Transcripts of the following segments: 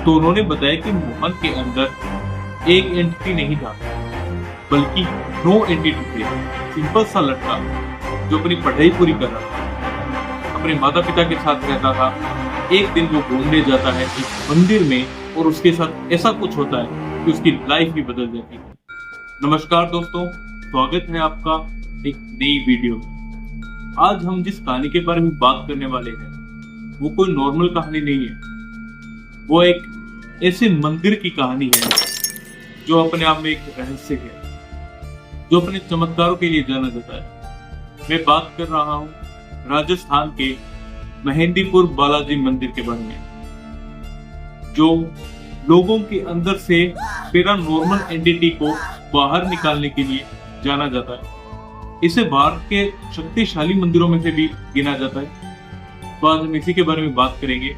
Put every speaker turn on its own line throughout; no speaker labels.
तो उन्होंने बताया कि मोहन के अंदर एक एंटिटी नहीं था, बल्कि 9 एंटिटी थे। सिंपल सा लड़का जो अपनी पढ़ाई पूरी कर रहा था, अपने माता पिता के साथ रहता था। एक दिन वो घूमने जाता है एक मंदिर में और उसके साथ ऐसा कुछ होता है कि उसकी लाइफ भी बदल जाती है। नमस्कार दोस्तों, स्वागत है आपका एक नई वीडियो में। आज हम जिस कहानी के बारे में बात करने वाले हैं वो कोई नॉर्मल कहानी नहीं है। वो एक ऐसे मंदिर की कहानी है जो अपने आप में एक रहस्य है, जो अपने चमत्कारों के लिए जाना जाता है। मैं बात कर रहा हूँ राजस्थान के मेहंदीपुर बालाजी मंदिर के बारे में, जो लोगों के अंदर से पैरानॉर्मल एंटिटी को बाहर निकालने के लिए जाना जाता है। इसे भारत के शक्तिशाली मंदिरों में से भी गिना जाता है। तो आज हम इसी के बारे में बात करेंगे।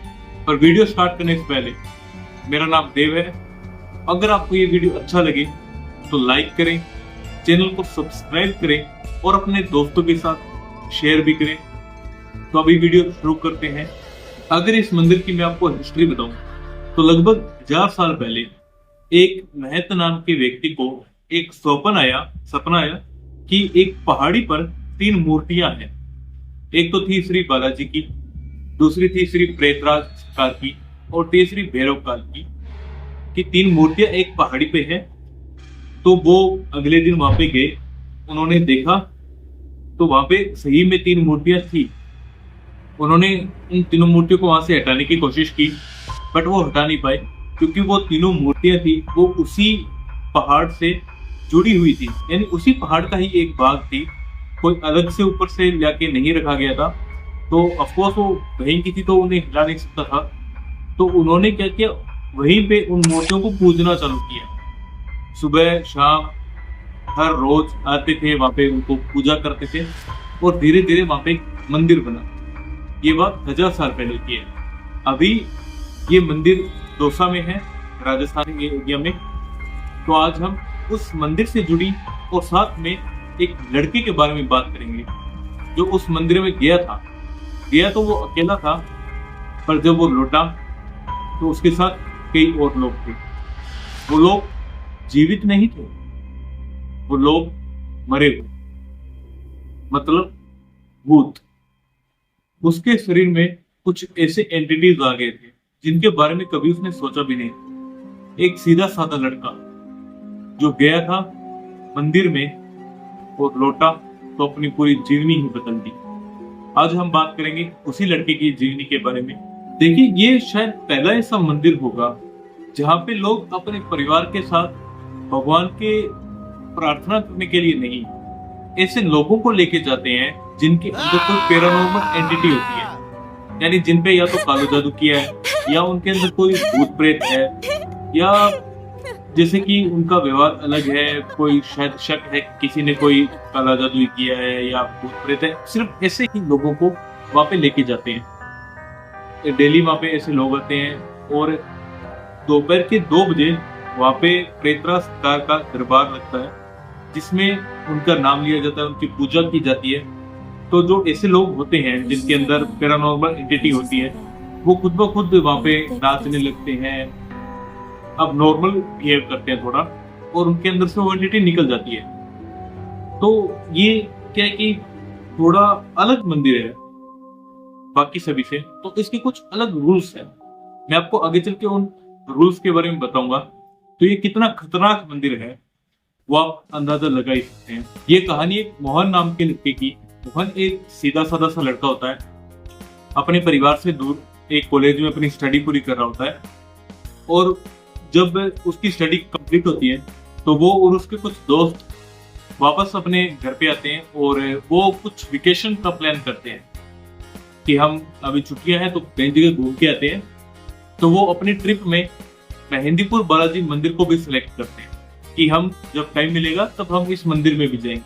पर वीडियो स्टार्ट करने से पहले, मेरा नाम देव है। अगर आपको ये वीडियो अच्छा लगे तो लाइक करें, चैनल को सब्सक्राइब करें और अपने दोस्तों के साथ शेयर भी करें। तो अभी वीडियो शुरू करते हैं। अगर इस मंदिर की मैं आपको हिस्ट्री बताऊं तो लगभग 1000 साल पहले एक महत नाम के व्यक्ति को एक सपना आया कि एक पहाड़ी पर 3 मूर्तियां हैं। एक तो थी श्री बालाजी की, दूसरी थी श्री प्रेतराज काल की और तीसरी भैरव काल की 3 मूर्तियां एक पहाड़ी पे है। तो वो अगले दिन वहां पे गए, उन्होंने देखा तो वहां पे सही में 3 मूर्तियां थी। उन्होंने उन तीनों मूर्तियों को वहां से हटाने की कोशिश की, बट वो हटा नहीं पाए, क्योंकि वो तीनों मूर्तियां थी वो उसी पहाड़ से जुड़ी हुई थी, यानी उसी पहाड़ का ही एक भाग थी। कोई अलग से ऊपर से लाके नहीं रखा गया था। तो ऑफकोर्स वो वहीं की थी तो उन्हें हिला नहीं सकता था। तो उन्होंने क्या किया, वहीं पे उन मूर्तियों को पूजना चालू किया। सुबह शाम हर रोज आते थे, वहां पे उनको पूजा करते थे और धीरे धीरे वहां पे मंदिर बना। ये बात 1000 साल पहले की है। अभी ये मंदिर दौसा में है, राजस्थान के एरिया में। तो आज हम उस मंदिर से जुड़ी और साथ में एक लड़के के बारे में बात करेंगे जो उस मंदिर में गया तो वो अकेला था, पर जब वो लौटा तो उसके साथ कई और लोग थे। वो लोग जीवित नहीं थे, वो लोग मरे हुए, मतलब भूत। उसके शरीर में कुछ ऐसे एंटिटीज आ गए थे जिनके बारे में कभी उसने सोचा भी नहीं। एक सीधा साधा लड़का जो गया था मंदिर में और लौटा तो अपनी पूरी जीवनी ही बदल दी। आज हम बात करेंगे उसी लड़के की जीवनी के बारे में। देखिए, ये शायद पहला ऐसा मंदिर होगा जहाँ पे लोग अपने परिवार के साथ भगवान के प्रार्थना करने के लिए नहीं, ऐसे लोगों को लेके जाते हैं जिनके अंदर कोई पैरानॉर्मल एंटिटी होती है, यानी जिन पे या तो कालो जादू किया है या उनके अंदर कोई भूत प्रेत है, या जैसे कि उनका व्यवहार अलग है, कोई शायद शक है किसी ने कोई काला जादू किया है या भूत प्रेत है। सिर्फ ऐसे ही लोगों को वहां पे लेके जाते हैं। डेली वहां पे ऐसे लोग आते हैं और दोपहर के 2 बजे वहां पे प्रेतराज सरकार का दरबार लगता है, जिसमें उनका नाम लिया जाता है, उनकी पूजा की जाती है। तो जो ऐसे लोग होते हैं जिनके अंदर पैरानॉर्मल एंटिटी होती है, वो खुद ब खुद वहां पे नाचने लगते हैं, अब नॉर्मल बिहेव करते हैं थोड़ा, और उनके अंदर से वो एंटिटी निकल जाती है। तो ये क्या है कि थोड़ा अलग मंदिर है बाकी सभी से, तो इसके कुछ अलग रूल्स हैं। मैं आपको आगे चल के उन रूल्स के बारे में बताऊंगा। तो ये कितना खतरनाक मंदिर है वो आप अंदाजा लगा ही सकते हैं। ये कहानी एक मोहन नाम के लड़के की। मोहन एक सीधा साधा सा लड़का होता है, अपने परिवार से दूर एक कॉलेज में अपनी स्टडी पूरी कर रहा होता है। और जब उसकी स्टडी कंप्लीट होती है तो वो और उसके कुछ दोस्त वापस अपने घर पे आते हैं और वो कुछ वेकेशन का प्लान करते हैं कि हम अभी छुट्टियां हैं तो कई जगह घूम के आते हैं। तो वो अपनी ट्रिप में मेहंदीपुर बालाजी मंदिर को भी सिलेक्ट करते हैं कि हम जब टाइम मिलेगा तब हम इस मंदिर में भी जाएंगे।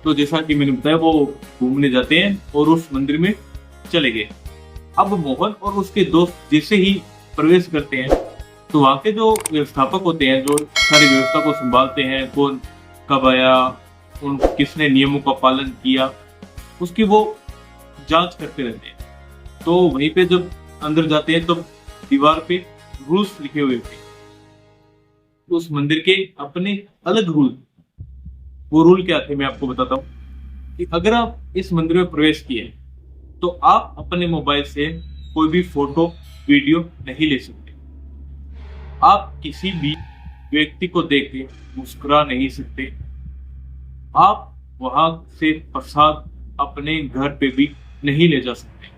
तो जैसा कि मैंने बताया, वो घूमने जाते हैं और उस मंदिर में चले गए। अब मोहन और उसके दोस्त जैसे ही प्रवेश करते हैं तो वहाँ के जो व्यवस्थापक होते हैं, जो सारी व्यवस्था को संभालते हैं, कौन कब आया, उन किसने नियमों का पालन किया, उसकी वो जांच करते रहते हैं। तो वहीं पे जब अंदर जाते हैं तो दीवार पे रूल्स लिखे हुए थे, उस मंदिर के अपने अलग रूल। वो रूल क्या थे मैं आपको बताता हूँ कि अगर आप इस मंदिर में प्रवेश किए तो आप अपने मोबाइल से कोई भी फोटो वीडियो नहीं ले सकते। आप किसी भी व्यक्ति को देख के मुस्कुरा नहीं सकते। आप वहां से प्रसाद अपने घर पे भी नहीं ले जा सकते।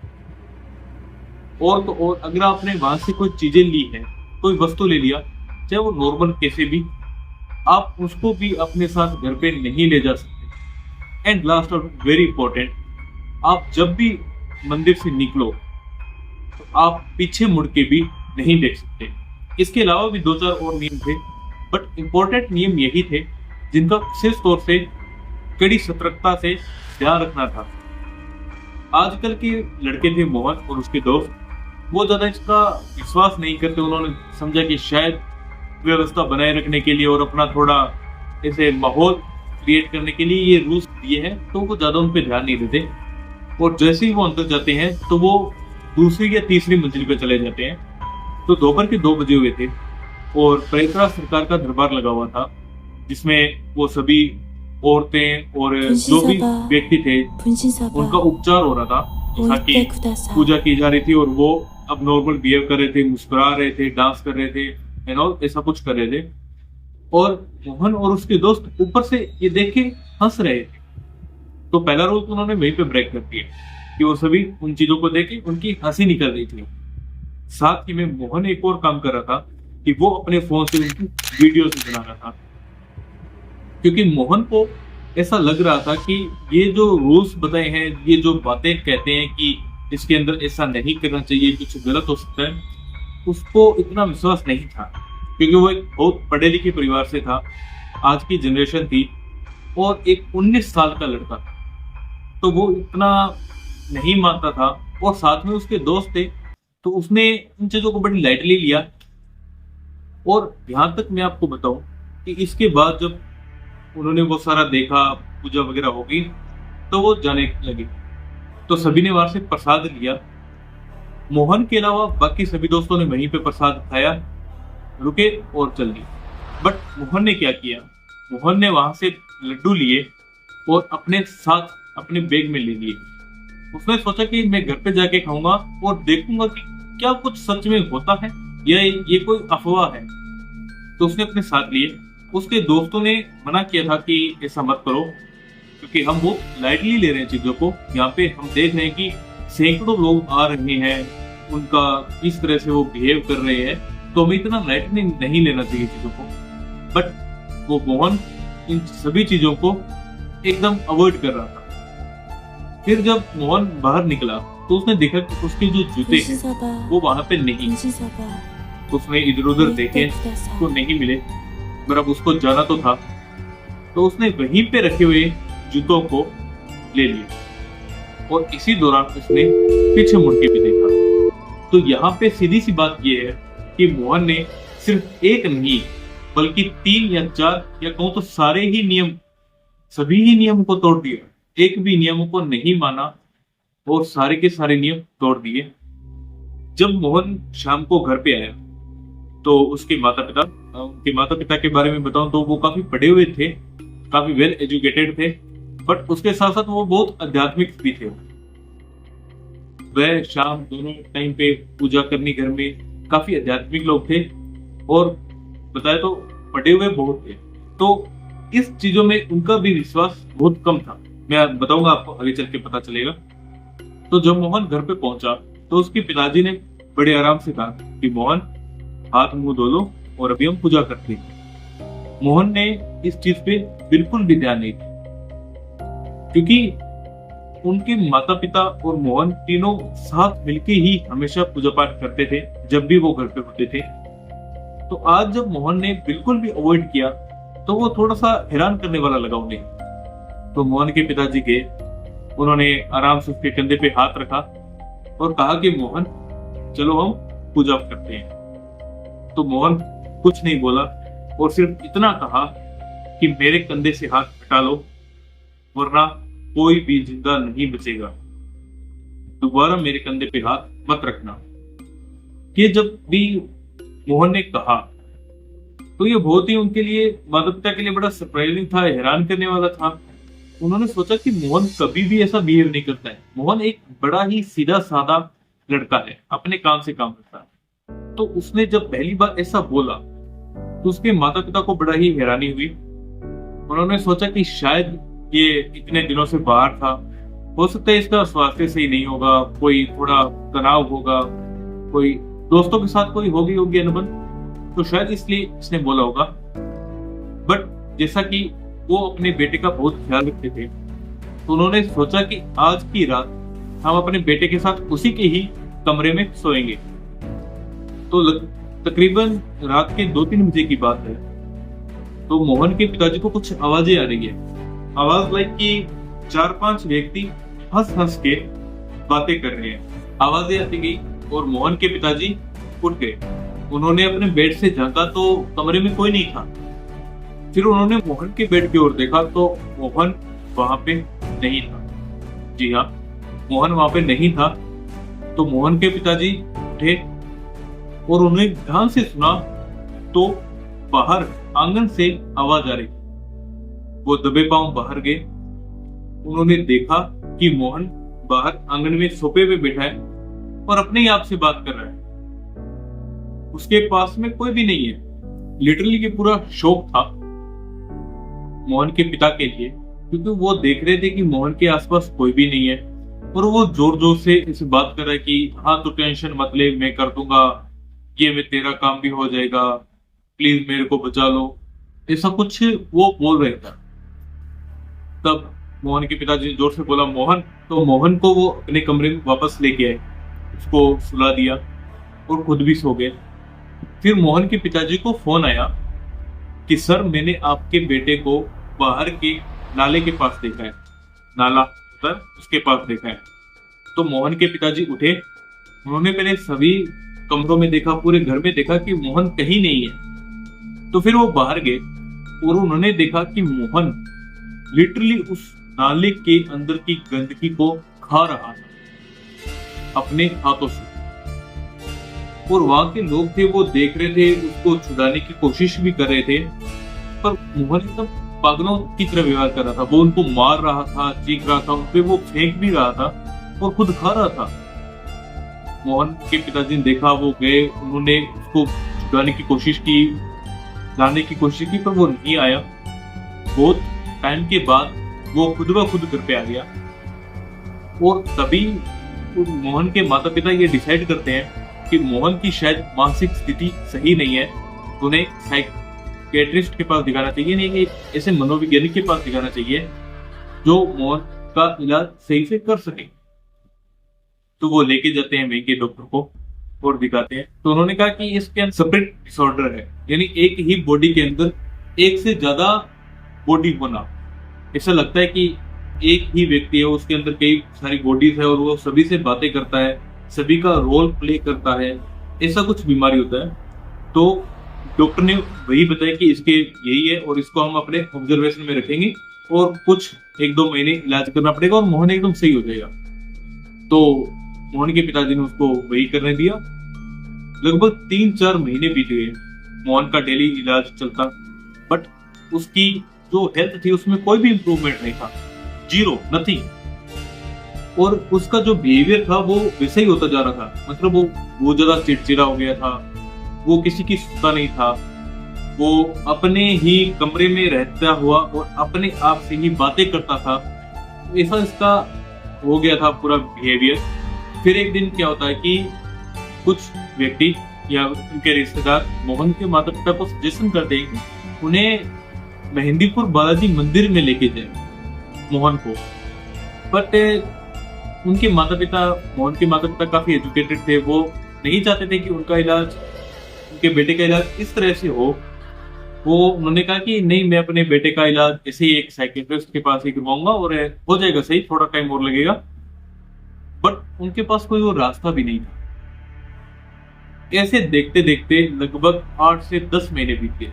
और तो और अगर आपने वहां से कोई चीजें ली है, कोई वस्तु ले लिया, चाहे वो नॉर्मल कैसे भी, आप उसको भी अपने साथ घर पे नहीं ले जा सकते। एंड लास्ट और वेरी इंपॉर्टेंट, आप जब भी मंदिर से निकलो तो आप पीछे मुड़ के भी नहीं देख सकते। इसके अलावा भी 2-4 और नियम थे, बट इंपॉर्टेंट नियम यही थे जिनका विशेष तौर से कड़ी सतर्कता से ध्यान रखना था। आजकल के लड़के थे मोहन और उसके दोस्त, वो ज्यादा इसका विश्वास नहीं करते। उन्होंने समझा कि शायद व्यवस्था बनाए रखने के लिए और अपना थोड़ा ऐसे माहौल क्रिएट करने के लिए ये रूल्स दिए हैं, तो वो ज्यादा उन पर ध्यान नहीं देते। और जैसे ही वो अंदर जाते हैं तो वो दूसरी या तीसरी मंजिल पे चले जाते हैं। तो दोपहर के 2 बजे हुए थे और प्रयागराज सरकार का दरबार लगा हुआ था, जिसमें वो सभी औरतें और जो भी व्यक्ति थे उनका उपचार हो रहा था, ताकि पूजा की जा रही थी और वो अब नॉर्मल बिहेव कर रहे थे, मुस्कुरा रहे थे, डांस कर रहे थे एंड ऑल, ऐसा कुछ कर रहे थे। और मोहन और उसके दोस्त ऊपर से ये देख के हंस रहे थे। तो पहला रूल तो उन्होंने वहीं पे ब्रेक कर दिया कि वो सभी उन चीजों को देख के उनकी हंसी निकल रही थी। साथ ही में मोहन एक और काम कर रहा था कि वो अपने फोन से वीडियो बना रहा था, क्योंकि मोहन को ऐसा लग रहा था कि ये जो रूल्स बताए हैं, ये जो बातें कहते हैं कि इसके अंदर ऐसा नहीं करना चाहिए, कुछ गलत हो सकता है, उसको इतना विश्वास नहीं था। क्योंकि वो एक बहुत पढ़े लिखे परिवार से था, आज की जनरेशन थी और एक 19 साल का लड़का था, तो वो इतना नहीं मानता था। और साथ में उसके दोस्त थे, तो उसने इन चीजों को बड़ी लाइटली लिया। और यहां तक मैं आपको बताऊं कि इसके बाद जब उन्होंने वो सारा देखा, पूजा वगैरह हो गई, तो वो जाने लगे। तो सभी ने वहां से प्रसाद लिया। मोहन के अलावा बाकी सभी दोस्तों ने वहीं पे प्रसाद खाया, रुके और चल दिए। बट मोहन ने क्या किया, मोहन ने वहां से लड्डू लिए और अपने साथ अपने बैग में ले लिए। उसने सोचा कि मैं घर पे जाके खाऊंगा और देखूंगा कि क्या कुछ सच में होता है या ये कोई अफवाह है। तो उसने अपने साथ लिए। उसके दोस्तों ने मना किया था कि ऐसा मत करो, क्योंकि हम वो लाइटली ले रहे हैं चीजों को। यहाँ पे हम देख रहे हैं कि सैकड़ों लोग आ रहे हैं, उनका किस तरह से वो बिहेव कर रहे हैं, तो हमें इतना लाइटली नहीं लेना चाहिए चीजों को। बट वो मोहन इन सभी चीजों को एकदम अवॉइड कर रहा था। फिर जब मोहन बाहर निकला तो उसने देखा कि उसके जो जूते हैं वो वहां पे नहीं। उसने इधर उधर देखे तो नहीं मिले, पर अब उसको जाना तो था, तो उसने वहीं पे रखे हुए जूतों को ले लिया और इसी दौरान उसने पीछे मुड़ के भी देखा। तो यहाँ पे सीधी सी बात यह है कि मोहन ने सिर्फ एक नहीं बल्कि 3 या 4 या कहूं तो सारे ही नियम, सभी ही नियम को तोड़ दिया। एक भी नियमों को नहीं माना और सारे के सारे नियम तोड़ दिए। जब मोहन शाम को घर पे आया तो उनके माता पिता के बारे में बताऊं तो वो काफी पढ़े हुए थे, काफी वेल एजुकेटेड थे, बट उसके साथ साथ वो बहुत आध्यात्मिक भी थे। वह शाम दोनों टाइम पे पूजा करनी घर में, काफी आध्यात्मिक लोग थे और बताए तो पढ़े हुए बहुत थे। तो इस चीजों में उनका भी विश्वास बहुत कम था। मैं बताऊंगा आपको, आगे चल के पता चलेगा। तो जब मोहन घर पे पहुंचा तो उसके पिताजी ने बड़े आराम से कहा कि मोहन हाथ मुंह धो लो और अभी हम पूजा करते हैं। मोहन ने इस चीज पे बिल्कुल भी ध्यान नहीं दिया, क्योंकि उनके माता पिता और मोहन तीनों साथ मिलके ही हमेशा पूजा पाठ करते थे जब भी वो घर पे होते थे। तो आज जब मोहन ने बिल्कुल भी अवॉइड किया तो वो थोड़ा सा हैरान करने वाला लगा उन्हें। तो मोहन के पिताजी गए, उन्होंने आराम से उसके कंधे पे हाथ रखा और कहा कि मोहन चलो हम पूजा करते हैं। तो मोहन कुछ नहीं बोला और सिर्फ इतना कहा कि मेरे कंधे से हाथ हटा लो वरना कोई भी जिंदा नहीं बचेगा, दोबारा मेरे कंधे पे हाथ मत रखना। कि जब भी मोहन ने कहा। तो ये बहुत ही उनके लिए, माता पिता के लिए बड़ा सरप्राइजिंग था, हैरान करने वाला था। उन्होंने सोचा कि मोहन कभी भी ऐसा बिहेव नहीं करता है। मोहन एक बड़ा ही सीधा साधा लड़का है, अपने काम से काम करता है। तो उसने जब पहली बार ऐसा बोला तो उसके माता पिता को बड़ा ही हैरानी हुई। उन्होंने सोचा कि शायद ये इतने दिनों से बाहर था, हो सकता है इसका स्वास्थ्य सही नहीं होगा, कोई थोड़ा तनाव होगा, कोई दोस्तों के साथ कोई होगी अनबन, तो शायद इसलिए इसने बोला होगा। बट जैसा कि वो अपने बेटे का बहुत ख्याल रखते थे, तो उन्होंने सोचा कि आज की रात हम अपने बेटे के साथ उसी के ही कमरे में सोएंगे। तो तकरीबन रात के 2-3 बजे की बात है। तो मोहन के पिताजी को कुछ आवाजें आ रही है, आवाज लाइक कि 4-5 व्यक्ति हंस हंस के बातें कर रहे हैं। आवाजें आती गई और मोहन के पिताजी उठ गए। उन्होंने अपने बेड से झांका तो कमरे में कोई नहीं था। फिर उन्होंने मोहन के बेड की ओर देखा तो मोहन वहां पे नहीं था। जी हाँ, मोहन वहां पे नहीं था। तो मोहन के पिताजी उठे और उन्हें ध्यान से सुना तो बाहर आंगन से आवाज आ रही। वो दबे पांव बाहर गए। उन्होंने देखा कि मोहन बाहर आंगन में सोफे पे बैठा है और अपने ही आप से बात कर रहा है। उसके पास में कोई भी नहीं है। लिटरली ये पूरा शौक था मोहन के पिता के लिए, क्योंकि वो देख रहे थे कि मोहन के आसपास कोई भी नहीं है और वो जोर जोर से इसे बात कर रहा है कि हाँ तू टेंशन मत ले, मैं कर दूंगा, ये में तेरा काम भी हो जाएगा, प्लीज मेरे को बचा लो, ऐसा कुछ वो बोल रहे था। तब मोहन के पिताजी ने जोर से बोला मोहन, तो मोहन को वो अपने कमरे में वापस लेके आए, उसको सुला दिया और खुद भी सो गए। फिर मोहन के पिताजी को फोन आया कि सर मैंने आपके बेटे को बाहर के नाले के पास देखा है, नाला सर उसके पास देखा है। तो मोहन के पिताजी उठे। उन्होंने पहले सभी कमरों में देखा, पूरे घर में देखा कि मोहन कहीं नहीं है। तो फिर वो बाहर गए और उन्होंने देखा कि मोहन लिटरली उस नाले के अंदर की गंदगी को खा रहा था अपने हाथों से। और वहां के लोग थे वो देख रहे थे, उसको छुड़ाने की कोशिश भी कर रहे थे, पर मोहन एकदम पागलों की तरह व्यवहार कर रहा था। वो उनको मार रहा था, चीख रहा था, उनपे वो फेंक भी रहा था और खुद खा रहा था। मोहन के पिताजी ने देखा, वो गए, उन्होंने उसको छुड़ाने की कोशिश की, लाने की कोशिश की, पर वो नहीं आया। बहुत टाइम के बाद वो खुद ब खुद घर पे आ गया और तभी मोहन के माता पिता ये डिसाइड करते हैं कि मोहन की शायद मानसिक स्थिति सही नहीं है, उन्हें साइकियाट्रिस्ट के पास दिखाना चाहिए, नहीं कि ऐसे मनोवैज्ञानिक के पास दिखाना चाहिए जो मोहन का इलाज सही से कर सके। तो वो लेके जाते हैं वहीं के डॉक्टर को और दिखाते हैं। तो उन्होंने कहा कि इसके अंदर सेपरेट डिसऑर्डर है, यानी एक ही बॉडी के अंदर एक से ज्यादा बॉडी होना। ऐसा लगता है कि एक ही व्यक्ति है, उसके अंदर कई सारी बॉडीज है और वो सभी से बातें करता है, सभी का रोल प्ले करता है, ऐसा कुछ बीमारी होता है। तो डॉक्टर ने वही बताया कि इसके यही है और इसको हम अपने ऑब्जर्वेशन में रखेंगे और कुछ 1-2 महीने इलाज करना पड़ेगा और मोहन एकदम सही हो जाएगा। तो मोहन के पिताजी ने उसको वही करने दिया। लगभग 3-4 महीने बीत गए, मोहन का डेली इलाज चलता, बट उसकी जो हेल्थ थी उसमें कोई भी इंप्रूवमेंट नहीं था, जीरो, नथिंग। और उसका जो बिहेवियर था वो वैसे ही होता जा रहा था। मतलब वो बहुत ज्यादा चिड़चिड़ा हो गया था, वो किसी की सुनता नहीं था, वो अपने ही कमरे में रहता हुआ और अपने आप से ही बातें करता था। ऐसा इसका हो गया था पूरा बिहेवियर। फिर एक दिन क्या होता है कि कुछ व्यक्ति या उनके रिश्तेदार मोहन के माता पिता को सजेशन करते हैं कि उन्हें मेहंदीपुर बालाजी मंदिर में लेके जाए मोहन को। बट उनके माता पिता, मोहन के माता पिता काफी एजुकेटेड थे, वो नहीं चाहते थे कि उनका इलाज, उनके बेटे का इलाज इस तरह से हो। वो उन्होंने कहा कि नहीं, मैं अपने बेटे का इलाज ऐसे ही एक साइकियाट्रिस्ट के पास ही करवाऊंगा और हो जाएगा सही, थोड़ा टाइम और लगेगा। बट उनके पास कोई वो रास्ता भी नहीं था। ऐसे देखते देखते लगभग 8 से 10 महीने बीत गए।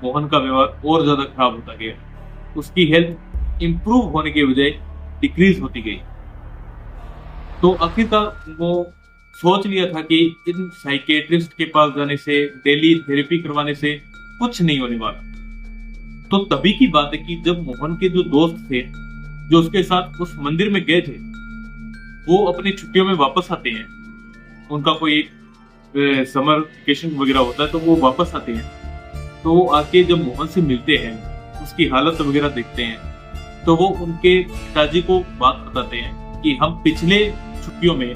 मोहन का व्यवहार और ज्यादा खराब होता गया, उसकी हेल्थ इंप्रूव होने के बजाय डिक्रीज होती गई। तो आखिरकार वो सोच लिया था कि इन साइकेट्रिस्ट के पास जाने से, डेली थेरेपी करवाने से कुछ नहीं होने वाला। तो तभी की बात है कि जब मोहन के जो दोस्त थे, जो उसके साथ उस मंदिर में गए थे, वो अपनी छुट्टियों में वापस आते हैं। उनका कोई एक समर वेकेशन वगैरह होता है, तो वो वापस आते हैं। तो वो आके जब मोहन से मिलते हैं, उसकी हालत वगैरह देखते हैं, तो वो उनके पिताजी को बात बताते हैं कि हम पिछले छुट्टियों में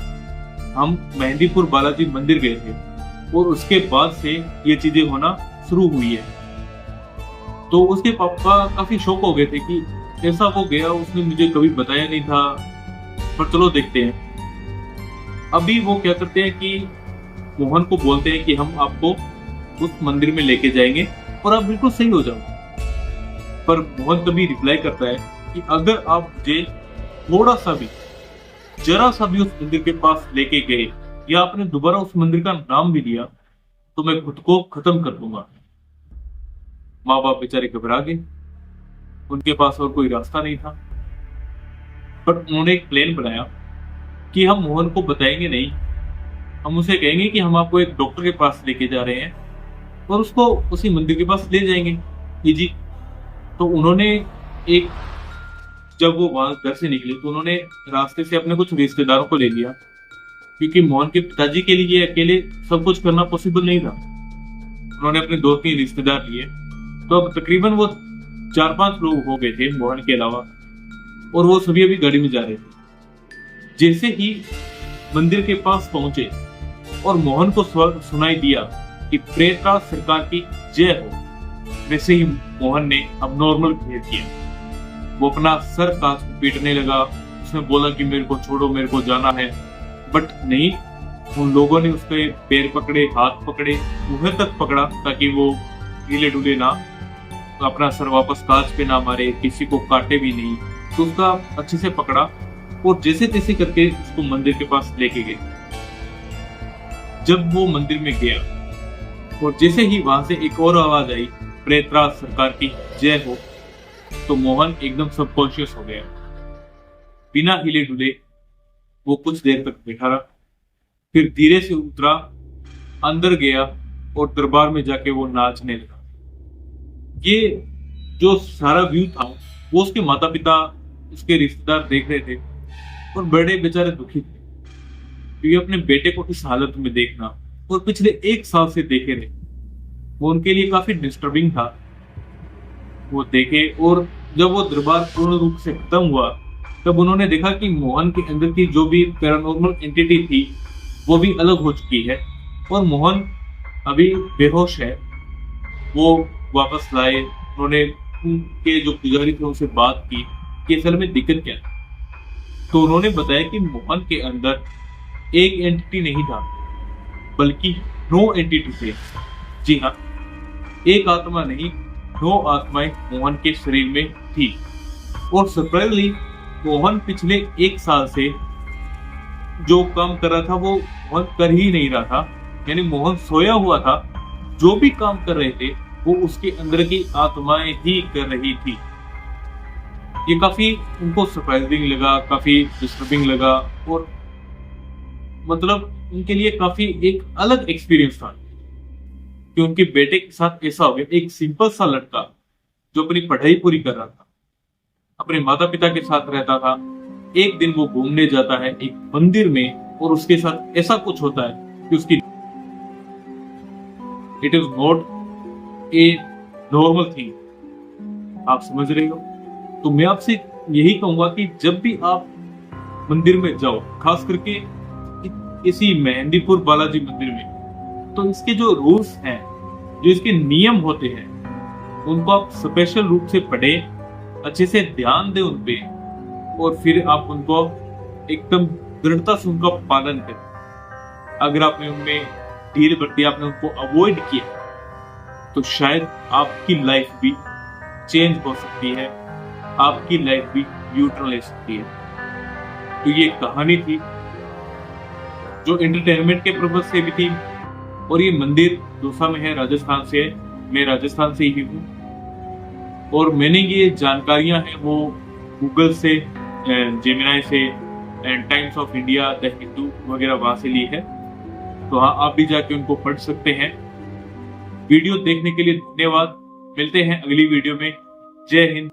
हम मेहंदीपुर बालाजी मंदिर गए थे और उसके बाद से ये चीजें होना शुरू हुई है। तो उसके पापा काफी शौक हो गए थे कि ऐसा वो गया, उसने मुझे कभी बताया नहीं था, पर चलो देखते हैं। अभी वो क्या करते हैं कि मोहन को बोलते हैं कि हम आपको उस मंदिर में लेके जाएंगे और आप बिल्कुल सही हो जाओ। पर मोहन तभी रिप्लाई करता है कि अगर आप मुझे थोड़ा सा भी, जरा सा भी उस मंदिर के पास लेके गए या आपने दोबारा उस मंदिर का नाम भी लिया, तो मैं खुद को खत्म कर दूंगा। माँ बाप बेचारे घबरा गए, उनके पास और कोई रास्ता नहीं था। पर उन्होंने एक प्लान बनाया कि हम मोहन को बताएंगे नहीं, हम उसे कहेंगे कि हम आपको एक डॉक्टर के पास लेके जा रहे हैं और उसको उसी मंदिर के पास ले जाएंगे इजी। तो उन्होंने एक, जब वो वहां घर से निकले तो उन्होंने रास्ते से अपने कुछ रिश्तेदारों को ले लिया, क्योंकि मोहन के पिताजी के लिए अकेले सब कुछ करना पॉसिबल नहीं था। उन्होंने अपने 2-3 रिश्तेदार लिए, तो अब तकरीबन वो 4-5 लोग हो गए थे मोहन के अलावा, और वो सभी अभी गाड़ी में जा रहे थे। जैसे ही मंदिर के पास पहुंचे और मोहन को सुनाई दिया कि प्रेतराज सरकार की जय हो, वैसे ही मोहन ने अब नॉर्मल बिहेव किया। वो अपना सर कांच पीटने लगा, उसने बोला कि मेरे को छोड़ो, मेरे को जाना है। बट नहीं, उन लोगों ने उसके पैर पकड़े, हाथ पकड़े, मुंह तक पकड़ा ताकि वो हिले डुले ना, तो अपना सर वापस कांच पे ना मारे, किसी को काटे भी नहीं। तो उसका अच्छे से पकड़ा और जैसे तैसे करके उसको मंदिर के पास लेके गए। जब वो मंदिर में गया और जैसे ही वहां से एक और आवाज आई, प्रेतराज सरकार की जय हो, तो मोहन एकदम सबकॉन्शियस हो गया। बिना हिले डुले वो कुछ देर तक बैठा रहा, फिर धीरे से उतरा, अंदर गया और दरबार में जाके वो नाचने लगा। ये जो सारा व्यू था वो उसके माता पिता, उसके रिश्तेदार देख रहे थे और बड़े बेचारे दुखी थे, क्योंकि अपने बेटे को इस हालत में देखना और पिछले 1 साल से देखे रहे, वो उनके लिए काफी डिस्टर्बिंग था। वो देखे, और जब वो दरबार पूर्ण रूप से खत्म हुआ, तब उन्होंने देखा कि मोहन के अंदर की जो भी पैरानॉर्मल एंटिटी थी वो भी अलग हो चुकी है और मोहन अभी बेहोश है। वो वापस लाए, उन्होंने उनके जो पुजारी थे उनसे बात की कि असल में दिक्कत क्या है। तो उन्होंने बताया कि मोहन के अंदर एक एंटिटी नहीं था, बल्कि 9 एंटिटी थे। जी हाँ, एक आत्मा नहीं, 9 आत्माएं मोहन के शरीर में थी। और सरप्राइजली मोहन पिछले 1 साल से जो काम कर रहा था वो मोहन कर ही नहीं रहा था, यानी मोहन सोया हुआ था। जो भी काम कर रहे थे वो उसके अंदर की आत्माएं ही कर रही थी। ये काफी उनको सरप्राइजिंग लगा, काफी डिस्टर्बिंग लगा, और मतलब उनके लिए काफी एक अलग एक्सपीरियंस था कि उनके बेटे के साथ ऐसा हो गया। एक सिंपल सा लड़का जो अपनी पढ़ाई पूरी कर रहा था, अपने माता पिता के साथ रहता था, एक दिन वो घूमने जाता है एक मंदिर में और उसके साथ ऐसा कुछ होता है कि उसकी it is not a normal thing. आप समझ रहे हो? तो मैं आपसे यही कहूंगा कि जब भी आप मंदिर में जाओ, खास करके इसी मेहंदीपुर बालाजी मंदिर में, तो इसके जो रूल्स हैं, जो इसके नियम होते हैं, उनको आप स्पेशल रूप से पढ़े, अच्छे से ध्यान दें उन पे, और फिर आप उनको एकदम दृढ़ता से उनका पालन करें। अगर आपने उनमें ढील बरती, आपने उनको अवॉइड किया, तो शायद आपकी लाइफ भी चेंज हो सकती है, आपकी लाइफ भी न्यूट्रल ले सकती है। तो ये कहानी थी जो एंटरटेनमेंट के पर्पज से भी थी, और ये मंदिर दौसा में है, राजस्थान से है, मैं राजस्थान से ही हूँ, और मैंने ये जानकारियां हैं वो गूगल से, जेमिनाई से, and times of India, the Hindu वगैरह वहां से ली है। तो हाँ, आप भी जाके उनको पढ़ सकते हैं। वीडियो देखने के लिए धन्यवाद। मिलते हैं अगली वीडियो में। जय हिंद।